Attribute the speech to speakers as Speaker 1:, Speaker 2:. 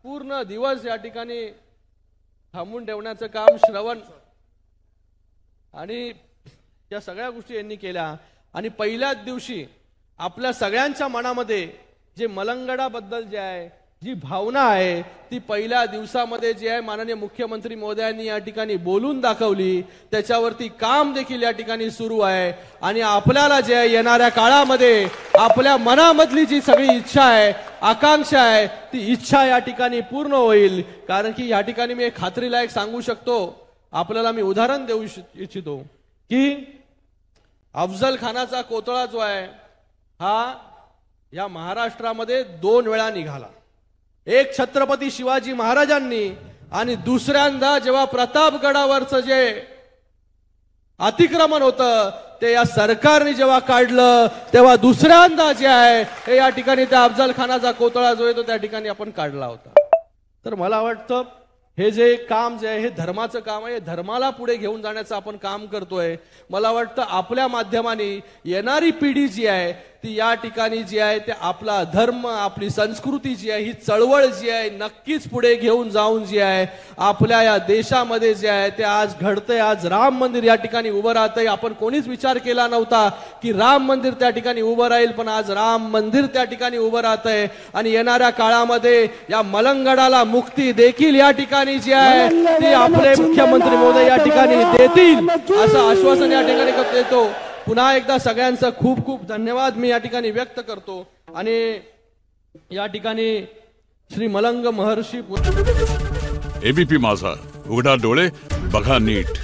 Speaker 1: पूर्ण दिवस या ठिकाणी थांबून ठेवण्याचं काम श्रवण आणि या सगळ्या गोष्टी यांनी केल्या। आणि पहिल्याच दिवशी आपल्या सगळ्यांच्या मनामध्ये जे मलंगडाबद्दल जे आहे जी भावना आहे ती पहिल्या दिवसामध्ये जे आहे माननीय मुख्यमंत्री महोदयांनी या ठिकाणी बोलून दाखवली, त्याच्यावरती काम देखील या ठिकाणी सुरू आहे। आणि आपल्याला जे आहे येणाऱ्या काळामध्ये आपल्या मनामधली जी सगळी इच्छा आहे आकांक्षा आहे ती इच्छा या ठिकाणी पूर्ण होईल। कारण की या ठिकाणी मी एक खात्रीलायक सांगू शकतो, आपल्याला मी उदाहरण देऊ इच्छितो की अफजल खानाचा कोतळा जो आहे हा या महाराष्ट्रामध्ये 2 वेळा निघाला। एक छत्रपती शिवाजी महाराजांनी आणि दुसऱ्यांदा जेव्हा प्रतापगडावरचं जे अतिक्रमण होतं ते या सरकारने जेव्हा काढलं तेव्हा दुसऱ्यांदा जे आहे हे या ठिकाणी त्या अफजल खानाचा कोतळा जो आहे तो त्या ठिकाणी आपण काढला होता। तर मला वाटतं हे जे काम जे आहे हे धर्माचं काम आहे, धर्माला पुढे घेऊन जाण्याचं आपण काम करतोय। मला वाटतं आपल्या माध्यमाने येणारी पिढी जी आहे ती या ठिकाणी जी आहे ते आपला धर्म आपली संस्कृती जी आहे ही चळवळ जी आहे नक्कीच पुढे घेऊन जाऊन जी आहे आपल्या या देशामध्ये जे आहे ते आज घडतंय। आज राम मंदिर या ठिकाणी उभं राहतंय। आपण कोणीच विचार केला नव्हता की राम मंदिर त्या ठिकाणी उभं राहील, पण आज राम मंदिर त्या ठिकाणी उभं राहतंय। आणि येणाऱ्या काळामध्ये या मलंगडाला मुक्ती देखील या ठिकाणी जी आहे ती आपले मुख्यमंत्री महोदय या ठिकाणी देतील असं आश्वासन या ठिकाणी देतो। पुन्हा एकदा सगळ्यांचं खूप खूप धन्यवाद मी या ठिकाणी व्यक्त करतो। आणि या ठिकाणी श्री मलंग महर्षी
Speaker 2: एबीपी माझा, उघडा डोळे बघा नीट।